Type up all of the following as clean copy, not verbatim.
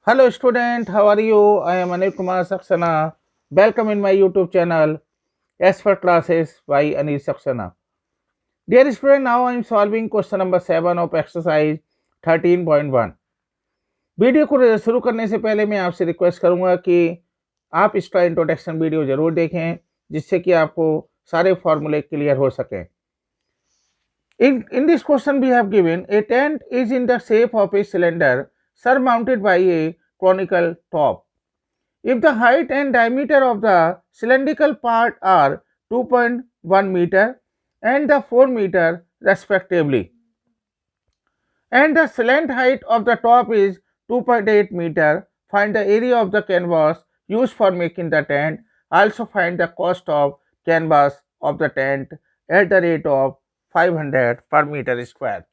Hello student, how are you? I am Anil Kumar Saxena. Welcome in my YouTube channel S for Classes by Anil Saxena. Dear student, now I am solving question number 7 of exercise 13.1. Video को शुरू करने से पहले मैं आपसे request करूंगा कि आप इसका इंट्रोडक्शन वीडियो जरूर देखें जिससे कि आपको सारे फॉर्मूले क्लियर हो सकें. In this question we have given a tent is in the shape of a cylinder surmounted by a conical top. If the height and diameter of the cylindrical part are 2.1 meter and the 4 meter respectively, and the slant height of the top is 2.8 meter, find the area of the canvas used for making the tent. Also find the cost of canvas of the tent at the rate of 500 पर metre square.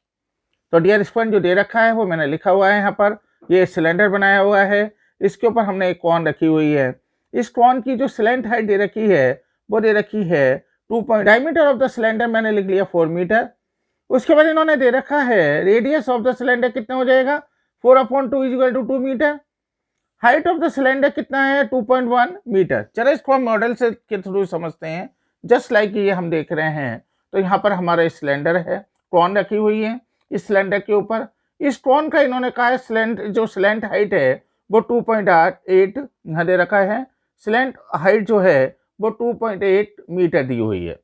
तो dear student, जो दे रखा है वो मैंने लिखा हुआ है यहाँ पर. ये सिलेंडर बनाया हुआ है, इसके ऊपर हमने एक कॉन रखी हुई है. इस कॉन की जो स्लेंट हाइट दे रखी है वो दे रखी है 2. डायमीटर ऑफ द सिलेंडर मैंने लिख लिया 4 मीटर. उसके बाद इन्होंने दे रखा है रेडियस ऑफ द सिलेंडर कितना हो जाएगा 4/2 = 2 metre. Height of the cylinder कितना है 2.1 मीटर. चलो इसको हम मॉडल से के थ्रू समझते हैं. जस्ट लाइक ये हम देख रहे हैं. तो यहाँ पर हमारा सिलेंडर है, कॉन रखी हुई है इस सिलेंडर के ऊपर. इस कॉन का इन्होंने कहा है जो स्लेंट हाइट है वो 2.8 यहाँ दे रखा है. स्लेंट हाइट जो है वो 2.8 मीटर दी हुई है.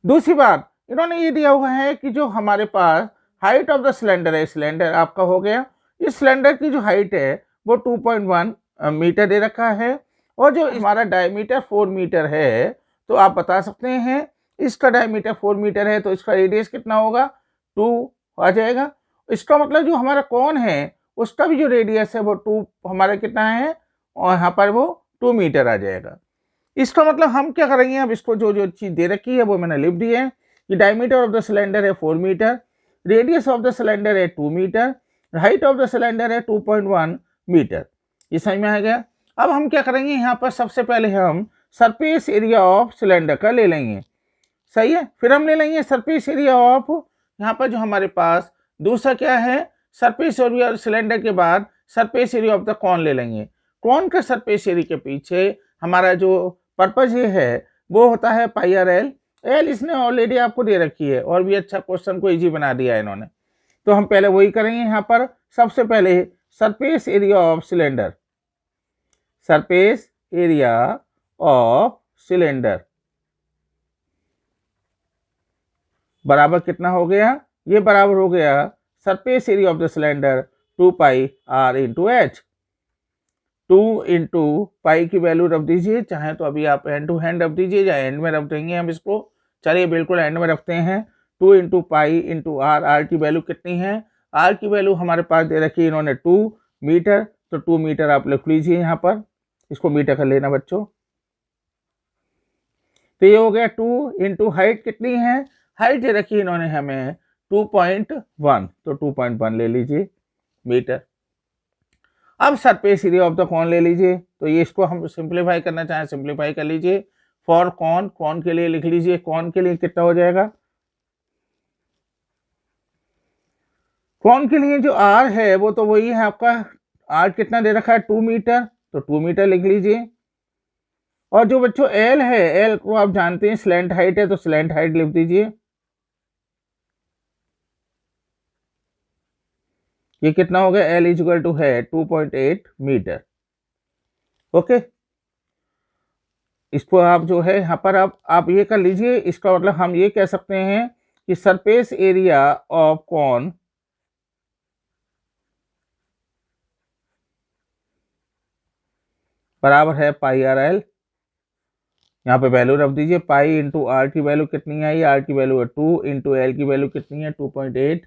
दूसरी बात इन्होंने ये दिया हुआ है कि जो हमारे पास हाइट ऑफ द सिलेंडर है, सिलेंडर आपका हो गया, इस सिलेंडर की जो हाइट है वो 2.1 मीटर दे रखा है. और जो हमारा डायमीटर 4 मीटर है, तो आप बता सकते हैं इसका डायमीटर 4 मीटर है तो इसका रेडियस कितना होगा 2 आ जाएगा. इसका मतलब जो हमारा कॉन है उसका भी जो रेडियस है वो 2 हमारा कितना है और यहाँ पर वो 2 मीटर आ जाएगा. इसका मतलब हम क्या करेंगे, अब इसको जो जो चीज़ दे रखी है वो मैंने लिख दी है कि डायमीटर ऑफ द सिलेंडर है 4 metre, radius of the cylinder है 2 metre, height of the cylinder है 2.1 मीटर. ये समझ में आ गया. अब हम क्या करेंगे, यहाँ पर सबसे पहले हम सरफेस एरिया ऑफ सिलेंडर का ले लेंगे. सही है. फिर हम ले लेंगे सरफेस एरिया ऑफ, यहाँ पर जो हमारे पास दूसरा क्या है सरफेस एरिया सिलेंडर के बाद surface area of the cone ले लेंगे. कॉन के सरफेस एरिया के पीछे हमारा जो पर्पज ये है वो होता है πr/l. एल इसने ऑलरेडी आपको दे रखी है और भी अच्छा क्वेश्चन को इजी बना दिया है इन्होंने. तो हम पहले वही करेंगे. यहाँ पर सबसे पहले surface area of cylinder, surface area of cylinder बराबर कितना हो गया, ये बराबर हो गया surface area of the cylinder 2πr × h. 2 × पाई की वैल्यू रख दीजिए, चाहे तो अभी आप हैंड टू हैंड रख दीजिए या एंड में रख देंगे हम इसको. चलिए बिल्कुल एंड में रखते हैं. 2 × पाई × r. r की वैल्यू कितनी है, r की वैल्यू हमारे पास दे रखी है इन्होंने 2 मीटर. तो 2 मीटर आप लिख लीजिए यहाँ पर, इसको मीटर कर लेना बच्चों. तो ये हो गया 2 × हाइट कितनी है, हाइट दे रखी इन्होंने हमें 2.1, तो 2.1 ले लीजिए मीटर. अब surface area of the cone ले लीजिए. तो ये इसको हम सिंप्लीफाई करना चाहें सिंप्लीफाई कर लीजिए. फॉर कॉन, कॉन के लिए लिख लीजिए, कॉन के लिए कितना हो जाएगा, कॉन के लिए जो आर है वो तो वही है आपका, आर कितना दे रखा है 2 मीटर, तो 2 मीटर लिख लीजिए. और जो बच्चों एल है, एल को आप जानते हैं स्लैंट हाइट है, तो स्लैंट हाइट लिख दीजिए. ये कितना हो गया, एल = है 2.8 मीटर. ओके. इसको आप जो है यहाँ पर आप ये कर लीजिए. इसका मतलब हम ये कह सकते हैं कि सरफेस एरिया ऑफ कॉन बराबर है πr/l. यहाँ पे वैल्यू रख दीजिए. पाई × r की वैल्यू कितनी आई, r की वैल्यू है 2 × l की वैल्यू कितनी है 2.8.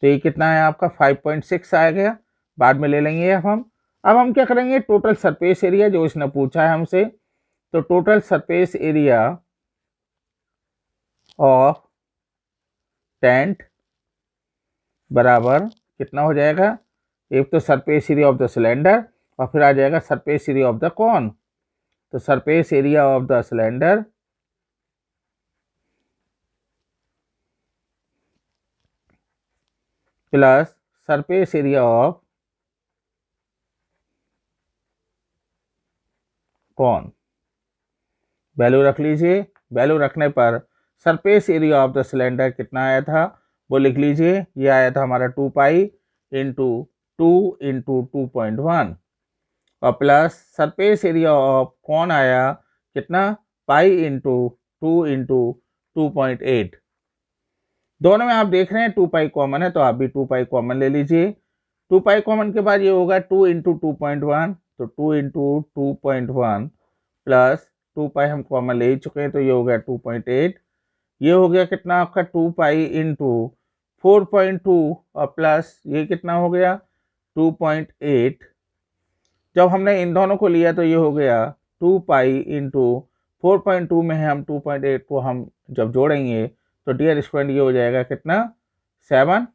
तो ये कितना है आपका 5.6 आ गया. बाद में ले लेंगे अब हम क्या करेंगे, टोटल सरफेस एरिया जो इसने पूछा है हमसे, तो total surface area of tent बराबर कितना हो जाएगा, एक तो surface area of the cylinder और फिर आ जाएगा surface area of the cone. तो surface area of the cylinder plus surface area of cone. Value रख लीजिए। वैल्यू रखने पर surface area of the cylinder कितना आया था वो लिख लीजिए। ये आया था हमारा 2 पाई इंटू 2.1 और plus surface area of cone आया कितना पाई इंटू 2.8। दोनों में आप देख रहे हैं 2 पाई कॉमन है तो आप भी 2 पाई कॉमन ले लीजिए। 2 पाई कॉमन के बाद ये होगा 2 इंटू 2.1 तो 2 इंटू 2.1 प्लस 2 पाई हम कॉमन ले ही चुके हैं तो ये हो गया 2.8। ये हो गया कितना आपका 2 पाई इंटू 4.2 और प्लस ये कितना हो गया 2.8। जब हमने इन दोनों को लिया तो ये हो गया 2 पाई इंटू 4.2 में है हम 2.8 को हम जब जोड़ेंगे तो डियर स्टूडेंट ये हो जाएगा कितना 7।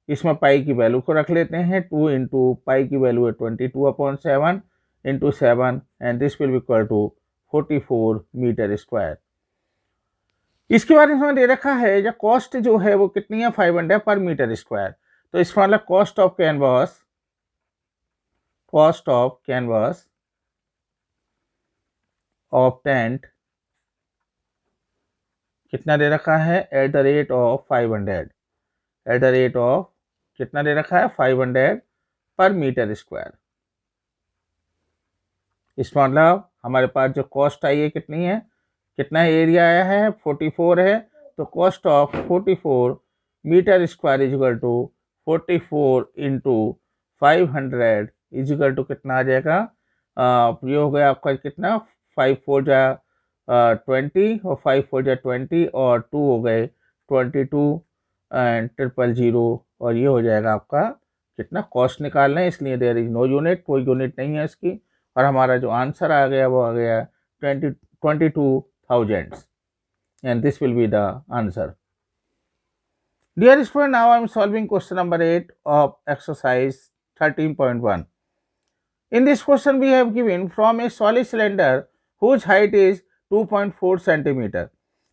इसमें पाई की वैल्यू को रख लेते हैं 2 इंटू पाई की वैल्यू है 22/7 into 7 and this will be equal to 44 metre square. इसके बाद इसमें दे रखा है जो कॉस्ट जो है वो कितनी है 500 पर मीटर स्क्वायर। तो इसका मतलब cost of canvas of tent कितना दे रखा है at the rate of 500 at the rate of कितना दे रखा है 500 पर मीटर स्क्वायर। इसका मतलब हमारे पास जो कॉस्ट आई है कितनी है कितना एरिया आया है 44 है तो cost of 44 metre square is equal to 44 into 500 is equal to कितना आ जाएगा ये हो गया आपका कितना 5 4 जा 20 और 5 4 जा 20 और 2 हो गए 22 एंड 000 और ये हो जाएगा आपका कितना कॉस्ट निकालना है इसलिए देयर इज नो यूनिट कोई यूनिट नहीं है इसकी और हमारा जो आंसर आ गया वो आ गया 22,000 and this will be the answer. Dear student, now I am solving question number 8 of exercise 13.1. In this question we have given from a solid cylinder whose height is 2.4 centimeter.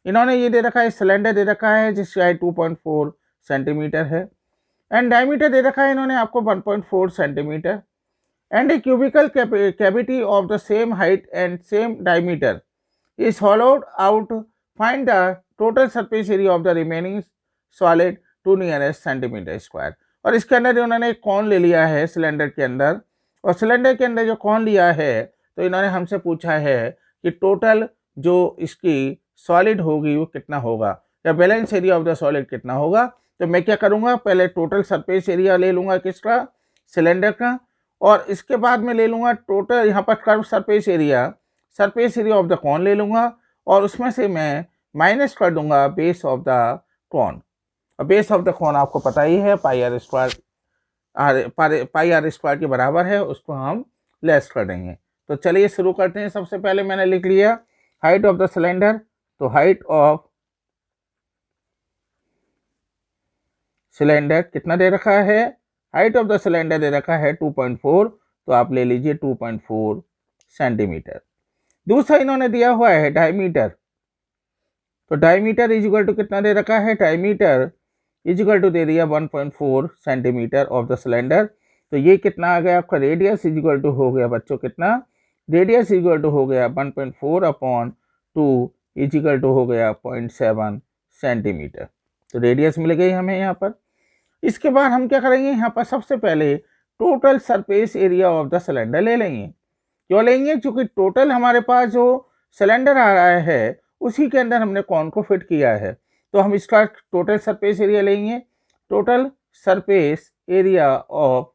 इन्होंने ये दे रखा है cylinder दे रखा है जिसकी height 2.4 centimetre है and diameter दे रखा है इन्होंने आपको 1.4 centimetre and a cubical cavity of the same height and same diameter is hollowed out. Find the total surface area of the remaining solid to nearest centimeter square. और इसके अंदर उन्होंने एक कॉन ले लिया है सिलेंडर के अंदर और सिलेंडर के अंदर जो कॉन लिया है तो इन्होंने हमसे पूछा है कि टोटल जो इसकी सॉलिड होगी वो कितना होगा या balance area of the solid कितना होगा। तो मैं क्या करूँगा पहले टोटल सरफेस एरिया ले लूँगा किसका सिलेंडर का और इसके बाद में ले लूँगा टोटल यहाँ पर curve surface area of the cone ले लूँगा और उसमें से मैं माइनस कर दूंगा बेस ऑफ द कॉन। और बेस ऑफ द कॉन आपको पता ही है पाई आर स्क्वायर के बराबर है उसको हम लेस कर देंगे। तो चलिए शुरू करते हैं। सबसे पहले मैंने लिख लिया हाइट ऑफ द सिलेंडर तो हाइट ऑफ सिलेंडर कितना दे रखा है हाइट ऑफ द सिलेंडर दे रखा है 2.4 तो आप ले लीजिए 2.4 सेंटीमीटर। दूसरा इन्होंने दिया हुआ है डायमीटर तो डायमीटर इज इक्वल टू कितना दे रखा है डायमीटर इज इक्वल टू दे दिया 1.4 सेंटीमीटर ऑफ द सिलेंडर। तो ये कितना आ गया आपका रेडियस इज इक्वल टू हो गया बच्चों कितना रेडियस इज इक्वल टू हो गया 1.4/2 इज इक्वल टू हो गया 0.7 सेंटीमीटर। तो रेडियस मिल गई हमें यहाँ पर। इसके बाद हम क्या करेंगे यहाँ पर सबसे पहले total surface area of the cylinder ले लेंगे। क्यों लेंगे क्योंकि टोटल हमारे पास जो सिलेंडर आ रहा है उसी के अंदर हमने कॉन को फिट किया है तो हम इसका टोटल सरफेस एरिया लेंगे। Total surface area of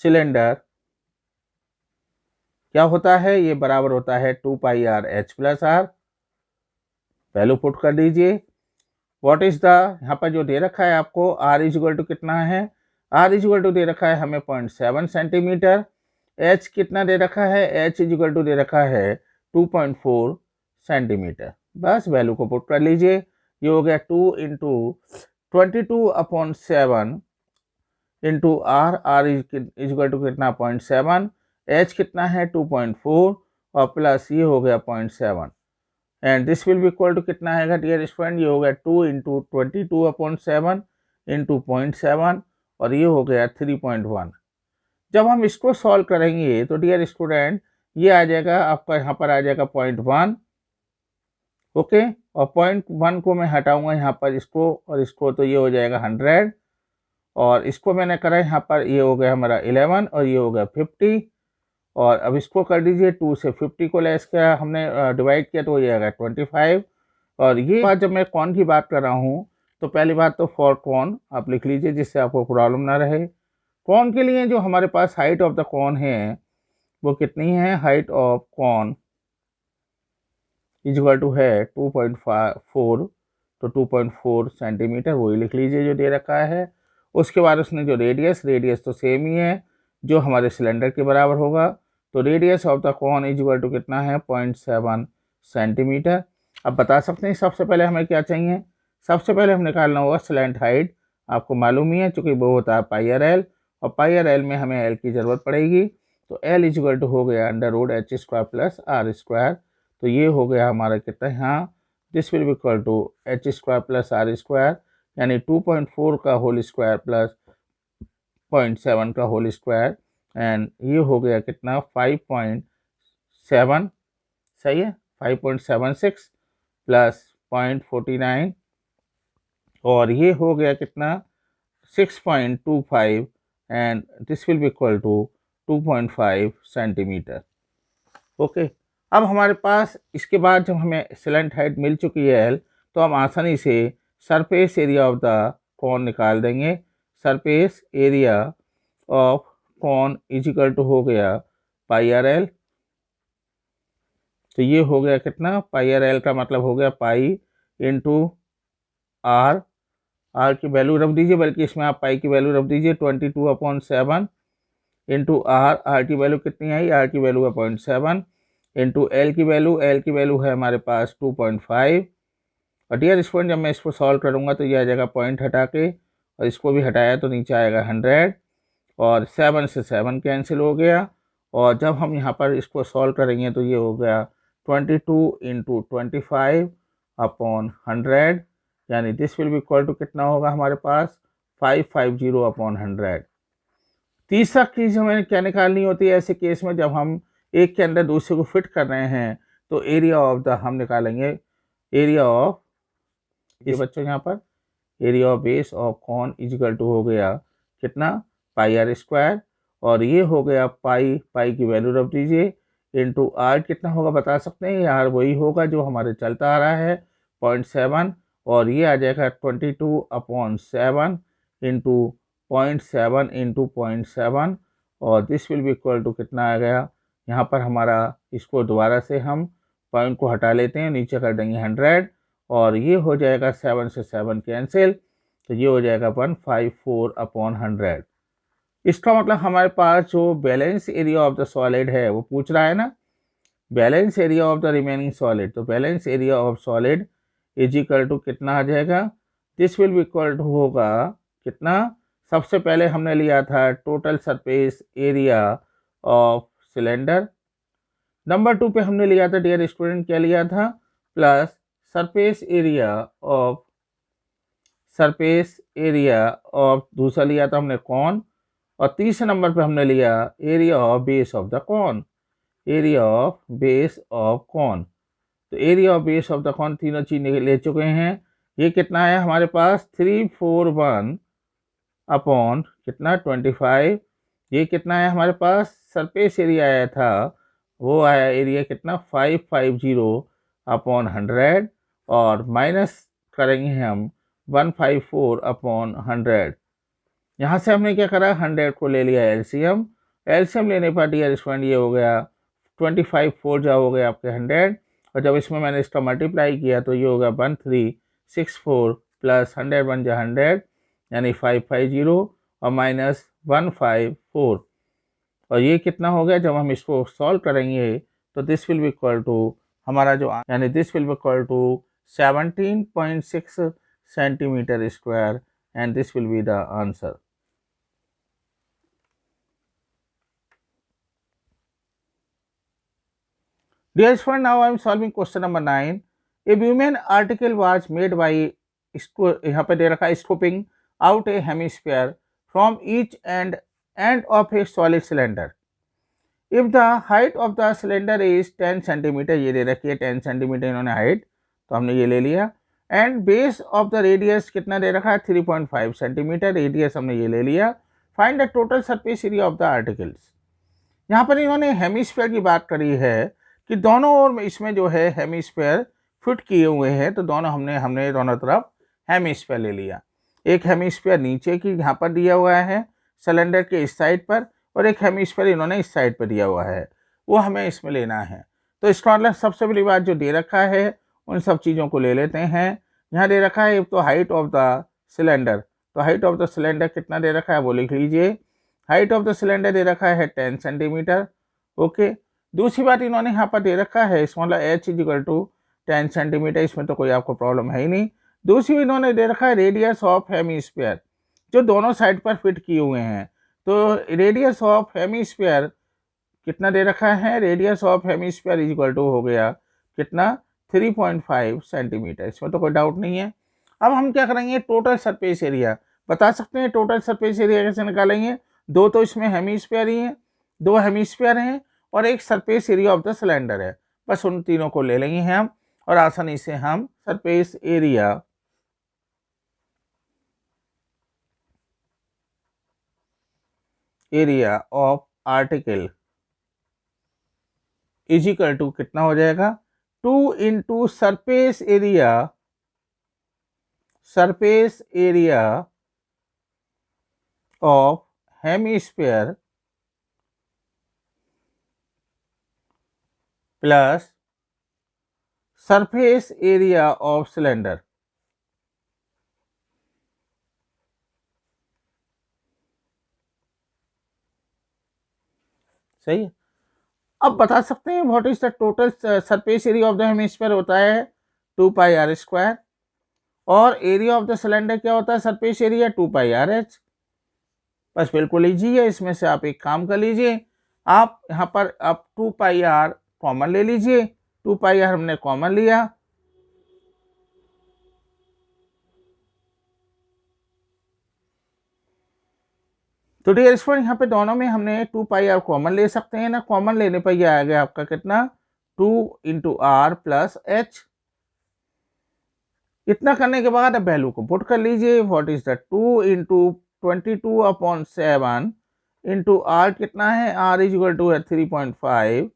cylinder क्या होता है ये बराबर होता है 2 pi r h plus r. Value put कर दीजिए। व्हाट इज द यहाँ पर जो दे रखा है आपको आर इज इक्वल टू कितना है आर इज इक्वल टू दे रखा है हमें 0.7 सेंटीमीटर। एच कितना दे रखा है एच इज इक्वल टू दे रखा है 2.4 सेंटीमीटर। बस वैल्यू को पुट कर लीजिए। ये हो गया 2 into 22/7 into r is equal to कितना 0.7 एच कितना है 2.4 और प्लस ये हो गया 0.7 and this will be equal to कितना आएगा डियर स्टूडेंट ये हो गया 2 इंटू 22/7 इंटू 0.7 और ये हो गया 3.1 जब हम इसको सॉल्व करेंगे तो डियर स्टूडेंट ये आ जाएगा आपका, यहाँ पर आ जाएगा 0.1, ओके, और 0.1 को मैं हटाऊंगा यहाँ पर इसको और इसको, तो ये हो जाएगा 100, और इसको मैंने करा यहाँ पर, ये हो गया हमारा 11 और ये हो गया 50, और अब इसको कर दीजिए 2 से 50 को लेस किया हमने, डिवाइड किया तो हो जाएगा 25। और ये बात जब मैं कौन की बात कर रहा हूँ तो पहली बात तो फॉर कौन आप लिख लीजिए जिससे आपको प्रॉब्लम ना रहे। कौन के लिए जो हमारे पास हाइट ऑफ द कौन है वो कितनी है, हाइट ऑफ कौन इज इक्वल टू है 2.4, तो 2.4 सेंटीमीटर वही लिख लीजिए जो दे रखा है। उसके बाद उसने जो रेडियस तो सेम ही है जो हमारे सिलेंडर के बराबर होगा, तो radius of the cone is equal to कितना है 0.7 सेंटीमीटर। अब बता सकते हैं सबसे पहले हमें क्या चाहिए, सबसे पहले हम निकालना होगा स्लैंट हाइट, आपको मालूम ही है चूँकि वो होता है पाई आर एल, और पाई आर एल में हमें एल की ज़रूरत पड़ेगी, तो एल इज इक्वल टू हो गया √h² प्लस r², तो ये हो गया हमारा कितना यहाँ, this will be equal to h² plus r², यानी 2.4 का होल स्क्वायर प्लस 0.7 का होल स्क्वायर, एंड ये हो गया कितना 5.7, सही है, 5.76 प्लस 0.49, और ये हो गया कितना 6.25, and this will be equal to 2.5 centimetre. Okay, अब हमारे पास इसके बाद जब हमें स्लैंट हाइट मिल चुकी है एल, तो हम आसानी से surface area of the cone निकाल देंगे। Surface area of cone is equal to हो गया पाई आर एल, तो ये हो गया कितना, पाई आर एल का मतलब हो गया पाई इंटू आर, आर की वैल्यू रख दीजिए, बल्कि इसमें आप पाई की वैल्यू रख दीजिए 22/7 इंटू आर, आर की वैल्यू कितनी आई, आर की वैल्यू है 0.7, इंटू एल की वैल्यू है हमारे पास 2.5, और डियर स्टूडेंट जब मैं इसको सॉल्व करूँगा तो ये आ जाएगा पॉइंट हटा के, और इसको भी हटाया तो नीचे आएगा 100, और 7 से 7 कैंसिल हो गया, और जब हम यहाँ पर इसको सॉल्व करेंगे तो ये हो गया 22 इंटू 25/100, यानी this will be equal to कितना होगा हमारे पास 550/100। तीसरा चीज़ हमें क्या निकालनी होती है ऐसे केस में, जब हम एक के अंदर दूसरे को फिट कर रहे हैं, तो एरिया ऑफ द हम निकालेंगे, एरिया ऑफ, ये बच्चों यहाँ पर area of base of cone is equal to हो गया कितना पाई r², और ये हो गया पाई की वैल्यू रख दीजिए, इंटू आर कितना होगा बता सकते हैं, आर वही होगा जो हमारे चलता आ रहा है 0.7, और ये आ जाएगा 22/7 इंटू 0.7 इंटू 0.7, और this will be equal to कितना आ गया, यहाँ पर हमारा इसको दोबारा से हम पॉइंट को हटा लेते हैं, नीचे कर देंगे 100, और ये हो जाएगा 7 से 7 कैंसिल, तो ये हो जाएगा 154/100। इसका मतलब हमारे पास जो balance area of the solid है वो पूछ रहा है ना, balance area of the remaining solid, तो balance area of solid is equal to कितना आ जाएगा, this will be equal to होगा कितना, सबसे पहले हमने लिया था total surface area of cylinder, number 2 पे हमने लिया था डियर स्टूडेंट क्या लिया था, प्लस सरफेस एरिया ऑफ दूसरा लिया था हमने कॉन, और तीसरे नंबर पे हमने लिया area of base of the cone, area of base of cone, तो area of base of the cone तीनों चीज़ें ले चुके हैं। ये कितना है हमारे पास 341 अपॉन कितना 25, ये कितना है हमारे पास सरफेस एरिया आया था, वो आया एरिया कितना 550/100, और माइनस करेंगे हम 154/100, यहाँ से हमने क्या करा 100 को ले लिया एलसीएम, एलसीएम लेने पर डियर स्टूडेंट ये हो गया 25 4 जा हो गया आपके 100, और जब इसमें मैंने इसका मल्टीप्लाई किया तो ये होगा 1364 प्लस 100 बन जा 100, यानी 550 और माइनस 154, और ये कितना हो गया जब हम इसको सॉल्व करेंगे तो this will be equal to हमारा जो, यानी this will be equal to 17.6 centimetre square, and this will be the answer. Dear student, now I am solving question number 9. A Bhuman article was made by यहाँ पे दे रखा है scooping out A hemisphere from each and end of a solid cylinder. If the height of the cylinder is 10 centimetre, ये दे रखी है 10 centimetre इन्होंने height, तो हमने ये ले लिया. And base of the radius कितना दे रखा है 3.5 सेंटीमीटर, रेडियस हमने ये ले लिया. Find the total surface area of the articles. यहाँ पर इन्होंने हेमिस्फीयर की बात करी है कि दोनों ओर इसमें जो है हेमिस्फीयर फिट किए हुए हैं, तो दोनों हमने दोनों तरफ हेमिस्फीयर ले लिया. एक हेमिस्फीयर नीचे की यहाँ पर दिया हुआ है सिलेंडर के इस साइड पर, और एक हेमिस्फीयर इन्होंने इस साइड पर दिया हुआ है, वो हमें इसमें लेना है. तो इसका मतलब सबसे बड़ी बात जो दे रखा है उन सब चीज़ों को ले लेते हैं. यहाँ दे रखा है तो हाइट ऑफ द सिलेंडर, तो हाइट ऑफ द सिलेंडर कितना दे रखा है वो लिख लीजिए. हाइट ऑफ द सिलेंडर दे रखा है 10 सेंटीमीटर. ओके. दूसरी बात इन्होंने यहाँ पर दे रखा है इसका मतलब h इजिकल टू 10 सेंटीमीटर, इसमें तो कोई आपको प्रॉब्लम है ही नहीं. दूसरी इन्होंने दे रखा है रेडियस ऑफ हेमिस्फीयर, जो दोनों साइड पर फिट किए हुए हैं. तो रेडियस ऑफ हेमिस्फीयर कितना दे रखा है, radius of hemisphere is equal to हो गया कितना 3.5 सेंटीमीटर, इसमें तो कोई डाउट नहीं है. अब हम क्या करेंगे, टोटल सरफेस एरिया बता सकते हैं. टोटल सरफेस एरिया कैसे निकालेंगे, दो तो इसमें हेमिस्फीयर ही हैं, दो हेमिस्फीयर हैं और एक surface area of the cylinder है. बस उन तीनों को ले लेंगे हम और आसानी से हम surface area of article is equal to कितना हो जाएगा 2 into surface area of hemisphere plus surface area of cylinder. सही है. अब बता सकते हैं what is the total surface area of the hemisphere होता है 2 पाई आर स्क्वायर, और एरिया ऑफ द सिलेंडर क्या होता है surface area 2 pi r h. बस बिल्कुल ईजी है. इसमें से आप एक काम कर लीजिए, आप यहाँ पर आप 2 पाई आर कॉमन ले लीजिए. 2 पाई आर हमने कॉमन लिया, तो डियर स्टूडेंट यहाँ पे दोनों में हमने 2 पाई आर कॉमन ले सकते हैं ना. कॉमन लेने पर यह आ गया आपका कितना 2 इंटू आर प्लस एच. इतना करने के बाद अब वैल्यू को पुट कर लीजिए. What is the 2 into 22/7 into r कितना है, r is equal to 3.5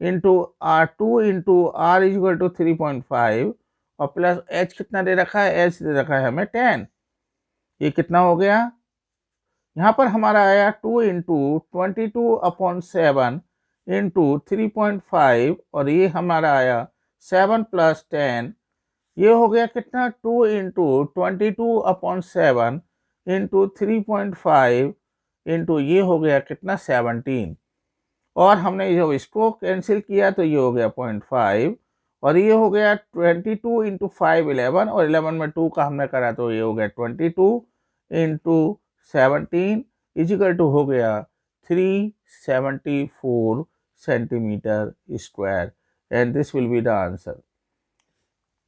into r 2 into r is equal to 3.5 और प्लस एच कितना दे रखा है, एच दे रखा है हमें 10. ये कितना हो गया, यहाँ पर हमारा आया 2 इंटू 22/7 इंटू 3.5 और ये हमारा आया 7 प्लस 10. ये हो गया कितना 2 इंटू 22/7 इंटू 3.5 इंटू ये हो गया कितना 17. और हमने जब इसको कैंसिल किया तो ये हो गया 0.5 और ये हो गया 22 इंटू 5 11 और 11 में 2 का हमने करा तो ये हो गया 22 इंटू 17 इजिकल टू हो गया 374 centimetre square and this will be the answer.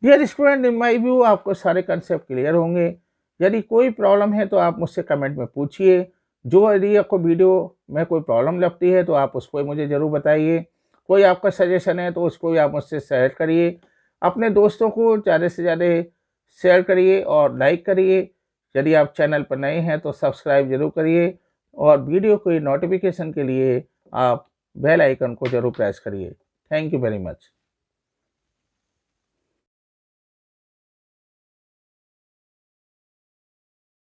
Dear student, in my view आपको सारे कंसेप्ट क्लियर होंगे. यदि कोई प्रॉब्लम है तो आप मुझसे कमेंट में पूछिए. जो यदि आपको वीडियो में कोई प्रॉब्लम लगती है तो आप उसको मुझे ज़रूर बताइए. कोई आपका सजेशन है तो उसको भी आप मुझसे शेयर करिए. अपने दोस्तों को ज़्यादा से ज़्यादा शेयर करिए और लाइक करिए. यदि आप चैनल पर नए हैं तो सब्सक्राइब जरूर करिए और वीडियो को नोटिफिकेशन के लिए आप बेल आइकन को जरूर प्रेस करिए. Thank you very much.